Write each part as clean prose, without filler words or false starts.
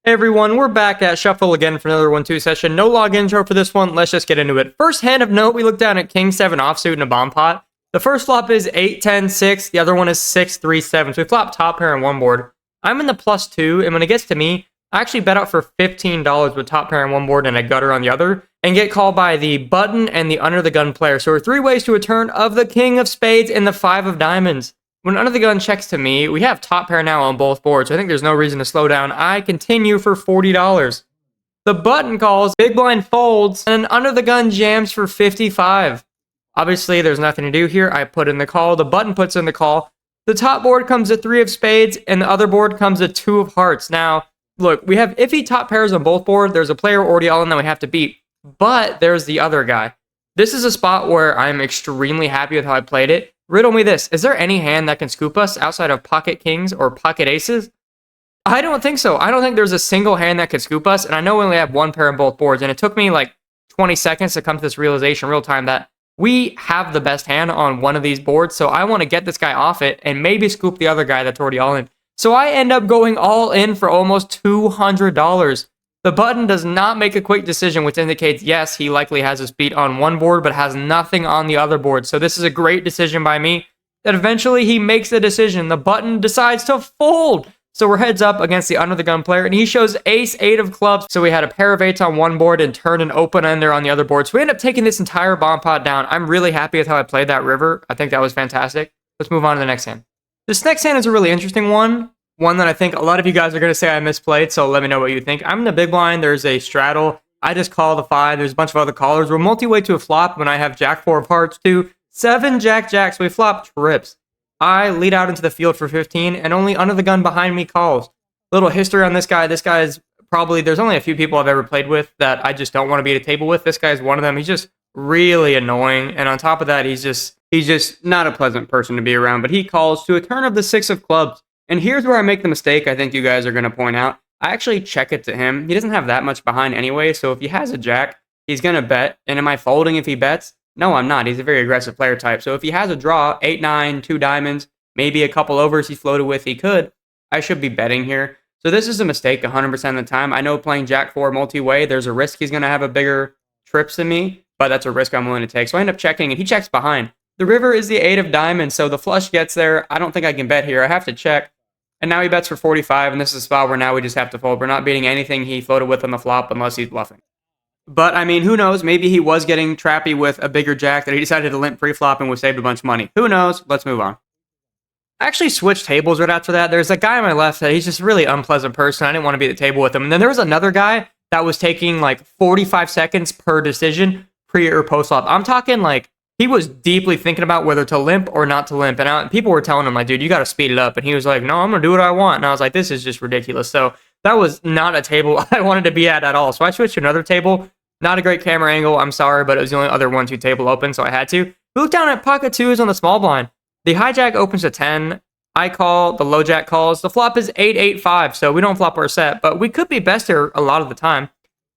Hey everyone, we're back at Shuffle again for another 1-2 session. No log intro for this one, let's just get into it. First hand of note, we look down at King 7 offsuit in a bomb pot. The first flop is 8-10-6, the other one is 6-3-7, so we flop top pair on one board. I'm in the +2, and when it gets to me, I actually bet out for $15 with top pair on one board and a gutter on the other, and get called by the button and the under the gun player. So we're 3 ways to a turn of the King of Spades and the 5 of Diamonds. When under the gun checks to me, we have top pair now on both boards, so I think there's no reason to slow down. I continue for $40. The button calls, big blind folds, and under the gun jams for $55. Obviously, there's nothing to do here. I put in the call, the button puts in the call. The top board comes a 3 of spades, and the other board comes a 2 of hearts. Now, look, we have iffy top pairs on both boards. There's a player already all in that we have to beat, but there's the other guy. This is a spot where I'm extremely happy with how I played it. Riddle me this, is there any hand that can scoop us outside of pocket kings or pocket aces? I don't think so. I don't think there's a single hand that could scoop us, and I know we only have one pair on both boards, and it took me like 20 seconds to come to this realization real time that we have the best hand on one of these boards, so I want to get this guy off it and maybe scoop the other guy that's already all in. So I end up going all in for almost $200. The button does not make a quick decision, which indicates, yes, he likely has us beat on one board, but has nothing on the other board. So this is a great decision by me, that eventually he makes the decision. The button decides to fold. So we're heads up against the under the gun player, and he shows ace 8 of clubs. So we had a pair of 8s on one board and turn an open ender on the other board. So we end up taking this entire bomb pot down. I'm really happy with how I played that river. I think that was fantastic. Let's move on to the next hand. This next hand is a really interesting one. One that I think a lot of you guys are going to say I misplayed, so let me know what you think. I'm in the big blind. There's a straddle. I just call the 5. There's a bunch of other callers. We're multi-way to a flop when I have jack 4 of hearts to 7 jack jack, so we flop trips. I lead out into the field for 15, and only under the gun behind me calls. Little history on this guy. This guy is probably, there's only a few people I've ever played with that I just don't want to be at a table with. This guy's one of them. He's just really annoying, and on top of that, he's just not a pleasant person to be around, but he calls to a turn of the 6 of clubs. And here's where I make the mistake I think you guys are going to point out. I actually check it to him. He doesn't have that much behind anyway, so if he has a jack, he's going to bet. And am I folding if he bets? No, I'm not. He's a very aggressive player type. So if he has a draw, 8-9, 2 diamonds, maybe a couple overs he floated with, he could. I should be betting here. So this is a mistake 100% of the time. I know playing jack 4 multi-way, there's a risk he's going to have a bigger trips than me, but that's a risk I'm willing to take. So I end up checking, and he checks behind. The river is the 8 of diamonds, so the flush gets there. I don't think I can bet here. I have to check. And now he bets for 45, and this is a spot where now we just have to fold. We're not beating anything he floated with on the flop unless he's bluffing. But, I mean, who knows? Maybe he was getting trappy with a bigger jack that he decided to limp pre-flop and would save a bunch of money. Who knows? Let's move on. I actually switched tables right after that. There's a guy on my left that he's just a really unpleasant person. I didn't want to be at the table with him. And then there was another guy that was taking like 45 seconds per decision pre or post-flop. I'm talking like he was deeply thinking about whether to limp or not to limp. And people were telling him, like, dude, you got to speed it up. And he was like, no, I'm going to do what I want. And I was like, this is just ridiculous. So that was not a table I wanted to be at all. So I switched to another table. Not a great camera angle. I'm sorry, but it was the only other 1-2 table open, so I had to. We look down at pocket 2s on the small blind. The hijack opens to 10. I call. The low jack calls. The flop is 8-8-5, so we don't flop our set. But we could be best here a lot of the time.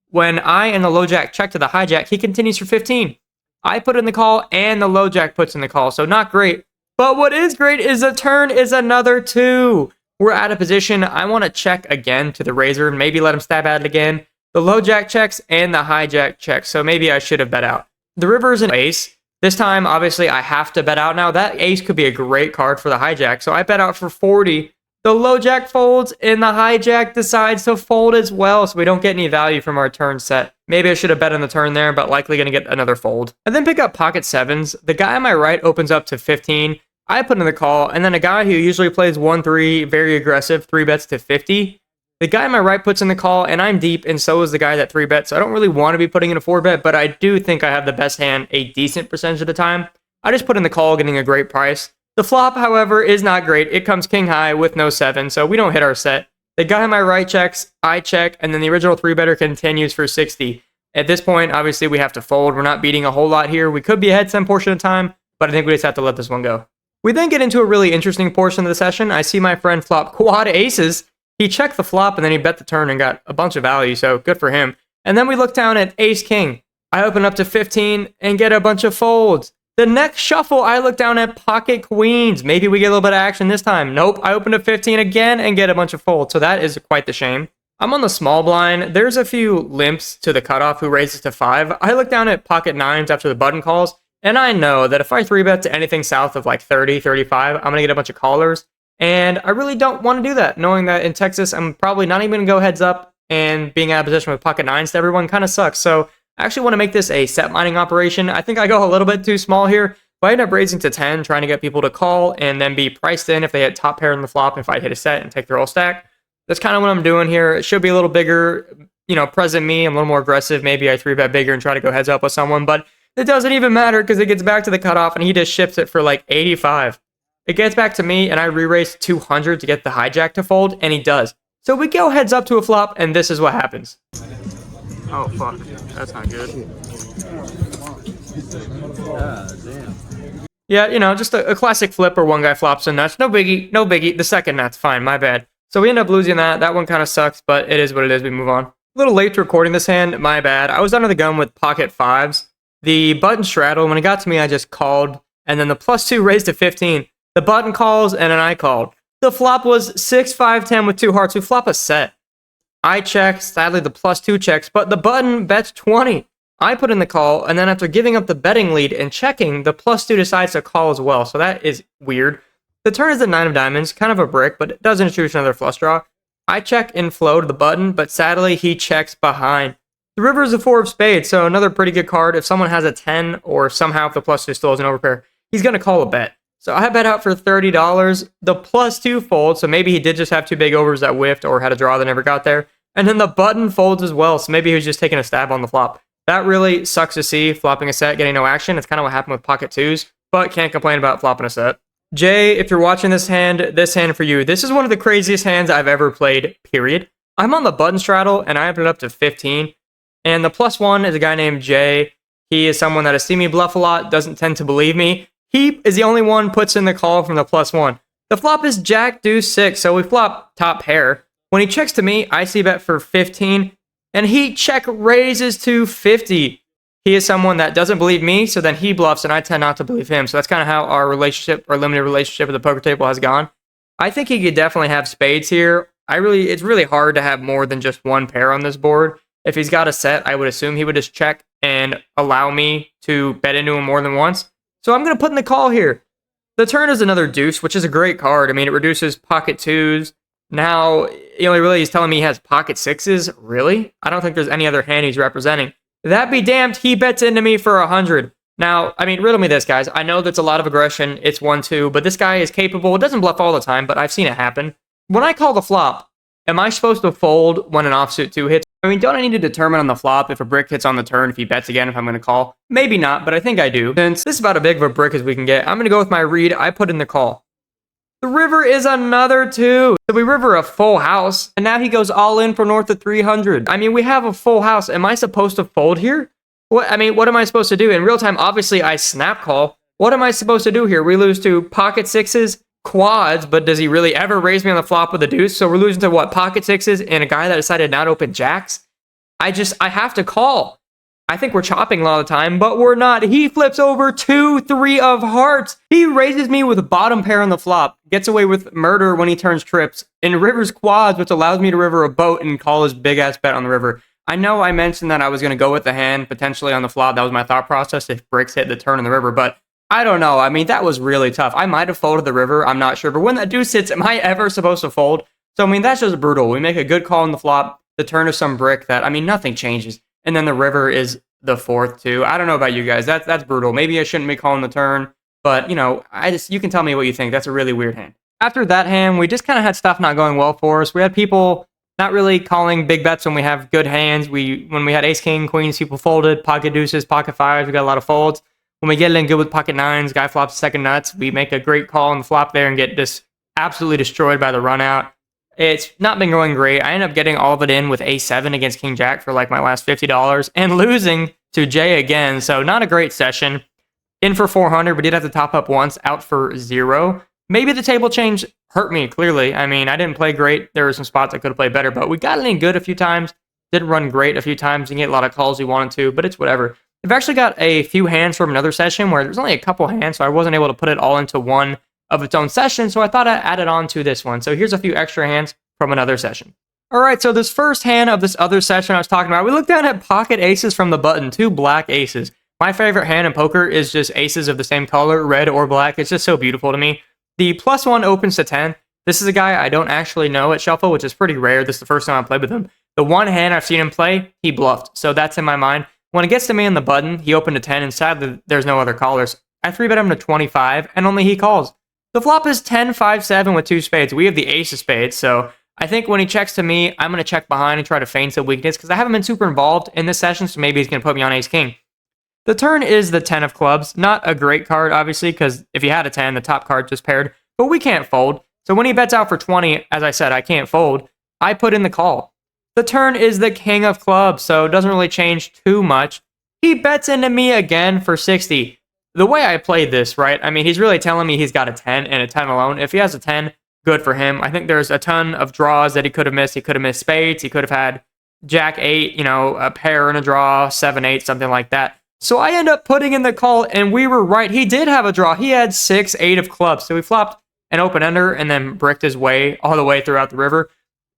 When I and the low jack check to the hijack, he continues for 15. I put in the call, and the low jack puts in the call, so not great. But what is great is the turn is another 2. We're out of position. I want to check again to the razor, and maybe let him stab at it again. The low jack checks, and the hijack checks, so maybe I should have bet out. The river is an ace. This time, obviously, I have to bet out now. That ace could be a great card for the hijack, so I bet out for 40. The low jack folds, and the hijack decides to fold as well, so we don't get any value from our turn set. Maybe I should have bet on the turn there, but likely going to get another fold. And then pick up pocket 7s. The guy on my right opens up to 15. I put in the call, and then a guy who usually plays 1-3, very aggressive, 3 bets to 50. The guy on my right puts in the call, and I'm deep, and so is the guy that 3 bets. So I don't really want to be putting in a 4 bet, but I do think I have the best hand a decent percentage of the time. I just put in the call, getting a great price. The flop, however, is not great. It comes king high with no 7, so we don't hit our set. The guy on my right checks, I check, and then the original 3-better continues for 60. At this point, obviously, we have to fold. We're not beating a whole lot here. We could be ahead some portion of the time, but I think we just have to let this one go. We then get into a really interesting portion of the session. I see my friend flop quad aces. He checked the flop, and then he bet the turn and got a bunch of value, so good for him. And then we look down at ace-king. I open up to 15 and get a bunch of folds. The next shuffle, I look down at pocket queens. Maybe we get a little bit of action this time. Nope, I open to 15 again and get a bunch of folds. So that is quite the shame. I'm on the small blind. There's a few limps to the cutoff who raises to 5. I look down at pocket 9s after the button calls, and I know that if I 3-bet to anything south of like 30, 35, I'm going to get a bunch of callers. And I really don't want to do that, knowing that in Texas, I'm probably not even going to go heads up, and being out of position with pocket 9s to everyone kind of sucks. So I actually want to make this a set mining operation. I think I go a little bit too small here, but I end up raising to 10, trying to get people to call and then be priced in if they had top pair in the flop, if I hit a set and take their whole stack. That's kind of what I'm doing here. It should be a little bigger, present me. I'm a little more aggressive. Maybe I 3-bet bigger and try to go heads up with someone, but it doesn't even matter because it gets back to the cutoff and he just ships it for like 85. It gets back to me and I re-raise 200 to get the hijack to fold, and he does. So we go heads up to a flop, and this is what happens. Oh, fuck. That's not good. Yeah, just a classic flip where one guy flops in nuts. No biggie, no biggie. The second nut's fine, my bad. So we end up losing that. That one kind of sucks, but it is what it is. We move on. A little late to recording this hand, my bad. I was under the gun with pocket 5s. The button straddled. When it got to me, I just called, and then the +2 raised to 15. The button calls, and then I called. The flop was 6-5-10 with 2 hearts. We flop a set. I check. Sadly, the +2 checks, but the button bets 20. I put in the call, and then after giving up the betting lead and checking, the +2 decides to call as well. So that is weird. The turn is the 9 of diamonds, kind of a brick, but it does introduce another flush draw. I check and flow to the button, but sadly, he checks behind. The river is a 4 of spades, so another pretty good card. If someone has a 10, or somehow if the +2 still has an overpair, he's going to call a bet. So I bet out for $30. The +2 folds, so maybe he did just have 2 big overs that whiffed or had a draw that never got there. And then the button folds as well, so maybe he was just taking a stab on the flop. That really sucks to see, flopping a set, getting no action. It's kind of what happened with pocket 2s, but can't complain about flopping a set. Jay, if you're watching this hand for you, this is one of the craziest hands I've ever played, period. I'm on the button straddle, and I have it up to 15. And the +1 is a guy named Jay. He is someone that has seen me bluff a lot, doesn't tend to believe me. He is the only one puts in the call from the +1. The flop is Jack Deuce 6, so we flop top pair. When he checks to me, I see bet for 15, and he check raises to 50. He is someone that doesn't believe me, so then he bluffs, and I tend not to believe him. So that's kind of how our relationship, our limited relationship at the poker table has gone. I think he could definitely have spades here. It's really hard to have more than just one pair on this board. If he's got a set, I would assume he would just check and allow me to bet into him more than once. So I'm going to put in the call here. The turn is another deuce, which is a great card. I mean, it reduces pocket 2s. Now, he's telling me he has pocket 6s. Really? I don't think there's any other hand he's representing. That be damned, he bets into me for 100. Now, riddle me this, guys. I know that's a lot of aggression. It's 1-2, but this guy is capable. It doesn't bluff all the time, but I've seen it happen. When I call the flop, am I supposed to fold when an offsuit 2 hits? Don't I need to determine on the flop if a brick hits on the turn, if he bets again, if I'm going to call? Maybe not, but I think I do. Since this is about as big of a brick as we can get, I'm going to go with my read. I put in the call. The river is another 2. So we river a full house, and now he goes all in for north of 300. We have a full house. Am I supposed to fold here? What am I supposed to do? In real time, obviously, I snap call. What am I supposed to do here? We lose to pocket 6s, quads, but does he really ever raise me on the flop with a deuce? So we're losing to what? Pocket 6s and a guy that decided not to open jacks? I have to call. I think we're chopping a lot of the time, but we're not. He flips over 2-3 of hearts. He raises me with a bottom pair on the flop, gets away with murder when he turns trips, and rivers quads, which allows me to river a boat and call his big-ass bet on the river. I know I mentioned that I was going to go with the hand, potentially on the flop. That was my thought process if bricks hit the turn in the river, but I don't know. That was really tough. I might have folded the river. I'm not sure, but when that deuce hits, am I ever supposed to fold? So, that's just brutal. We make a good call on the flop. The turn is some brick that, nothing changes. And then the river is the 4th too. I don't know about you guys. That's brutal. Maybe I shouldn't be calling the turn, but you can tell me what you think. That's a really weird hand. After that hand, we just kind of had stuff not going well for us. We had people not really calling big bets when we have good hands. When we had ace, king, queens, people folded, pocket deuces, pocket 5s, we got a lot of folds. When we get it in good with pocket 9s, guy flops second nuts, we make a great call on the flop there and get just absolutely destroyed by the runout. It's not been going great. I end up getting all of it in with A7 against King Jack for my last $50 and losing to Jay again. So not a great session. In for 400, but did have to top up once, out for 0. Maybe the table change hurt me, clearly. I didn't play great. There were some spots I could have played better, but we got it in good a few times. Didn't run great a few times. Didn't get a lot of calls we wanted to, but it's whatever. I've actually got a few hands from another session where there's only a couple hands, so I wasn't able to put it all into one of its own session, so I thought I'd add it on to this one. So here's a few extra hands from another session. Alright, so this first hand of this other session I was talking about, we looked down at pocket aces from the button, 2 black aces. My favorite hand in poker is just aces of the same color, red or black. It's just so beautiful to me. The +1 opens to 10. This is a guy I don't actually know at shuffle, which is pretty rare. This is the first time I played with him. The one hand I've seen him play, he bluffed, so that's in my mind. When it gets to me in the button, he opened to 10, and sadly, there's no other callers. I 3-bet him to 25, and only he calls. The flop is 10-5-7 with 2 spades. We have the ace of spades, so I think when he checks to me, I'm going to check behind and try to feign some weakness, because I haven't been super involved in this session, so maybe he's going to put me on ace-king. The turn is the 10 of clubs. Not a great card, obviously, because if he had a 10, the top card just paired, but we can't fold. So when he bets out for 20, as I said, I can't fold. I put in the call. The turn is the king of clubs, so it doesn't really change too much. He bets into me again for 60. The way I played this, right? I mean, he's really telling me he's got a 10 and a 10 alone. If he has a 10, good for him. I think there's a ton of draws that he could have missed. He could have missed spades. He could have had jack 8, a pair and a draw, 7-8, something like that. So I end up putting in the call, and we were right. He did have a draw. He had 6-8 of clubs. So he flopped an open ender and then bricked his way all the way throughout the river.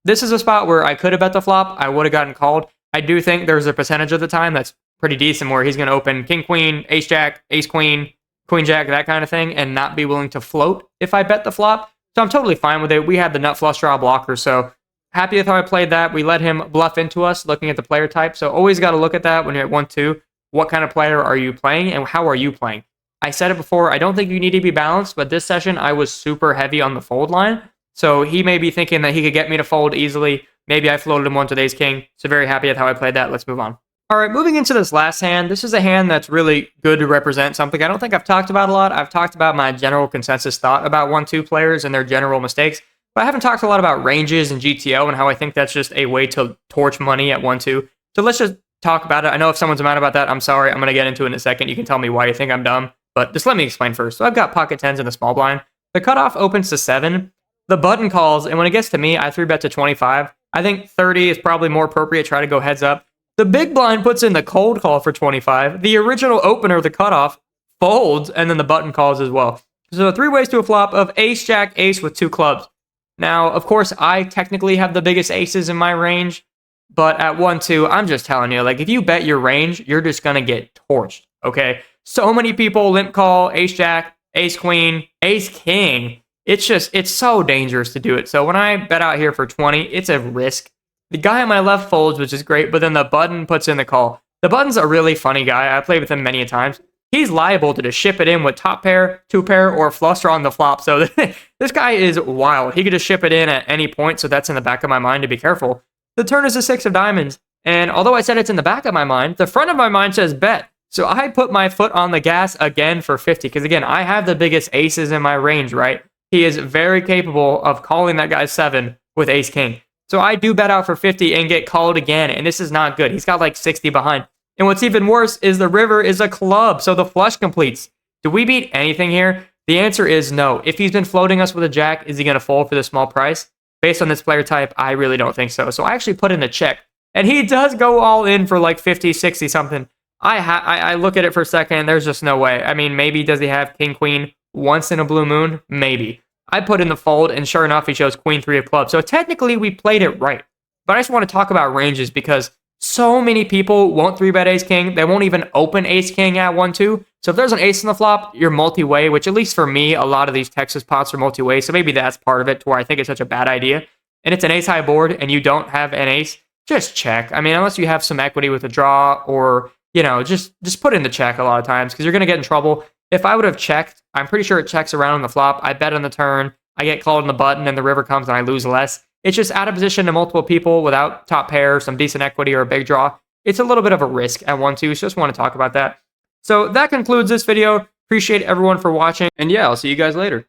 This is a spot where I could have bet the flop. I would have gotten called. I do think there's a percentage of the time that's pretty decent where he's going to open king, queen, ace, jack, ace, queen, queen, jack, that kind of thing, and not be willing to float if I bet the flop. So I'm totally fine with it. We had the nut flush draw blocker, so happy with how I played that. We let him bluff into us looking at the player type. So always got to look at that when you're at 1-2. What kind of player are you playing and how are you playing? I said it before, I don't think you need to be balanced, but this session I was super heavy on the fold line. So he may be thinking that he could get me to fold easily. Maybe I floated him once with ace king. So very happy with how I played that. Let's move on. All right, moving into this last hand. This is a hand that's really good to represent something I don't think I've talked about a lot. I've talked about my general consensus thought about 1-2 players and their general mistakes, but I haven't talked a lot about ranges and GTO and how I think that's just a way to torch money at 1-2. So let's just talk about it. I know if someone's mad about that, I'm sorry. I'm going to get into it in a second. You can tell me why you think I'm dumb, but just let me explain first. So I've got pocket 10s in the small blind. The cutoff opens to 7. The button calls, and when it gets to me, I 3-bet to 25. I think 30 is probably more appropriate. Try to go heads up. The big blind puts in the cold call for 25. The original opener, the cutoff, folds, and then the button calls as well. So 3 ways to a flop of ace, jack, ace with 2 clubs. Now, of course, I technically have the biggest aces in my range, but at 1-2, I'm just telling you, like, if you bet your range, you're just going to get torched, okay? So many people limp call ace, jack, ace, queen, ace, king. It's so dangerous to do it. So when I bet out here for 20, it's a risk. The guy on my left folds, which is great, but then the button puts in the call. The button's a really funny guy. I played with him many a times. He's liable to just ship it in with top pair, 2 pair, or flush draw on the flop. So this guy is wild. He could just ship it in at any point, so that's in the back of my mind to be careful. The turn is a 6 of diamonds, and although I said it's in the back of my mind, the front of my mind says bet. So I put my foot on the gas again for 50, because again, I have the biggest aces in my range, right? He is very capable of calling that guy 7 with ace king. So I do bet out for 50 and get called again, and this is not good. He's got like 60 behind. And what's even worse is the river is a club, so the flush completes. Do we beat anything here? The answer is no. If he's been floating us with a jack, is he going to fold for the small price? Based on this player type, I really don't think so. So I actually put in a check, and he does go all in for like 50, 60 something. I look at it for a second, and there's just no way. I mean, maybe does he have king, queen once in a blue moon? Maybe. I put in the fold, and sure enough, he shows queen 3 of clubs. So technically, we played it right. But I just want to talk about ranges because so many people won't 3-bet ace king. They won't even open ace king at 1-2. So if there's an ace in the flop, you're multi-way, which at least for me, a lot of these Texas pots are multi-way. So maybe that's part of it to where I think it's such a bad idea. And it's an ace high board and you don't have an ace, just check. I mean, unless you have some equity with a draw or, just put in the check a lot of times because you're going to get in trouble. If I would have checked, I'm pretty sure it checks around on the flop. I bet on the turn. I get called on the button and the river comes and I lose less. It's just out of position to multiple people without top pair, some decent equity or a big draw. It's a little bit of a risk at 1-2, so just want to talk about that. So that concludes this video. Appreciate everyone for watching. And yeah, I'll see you guys later.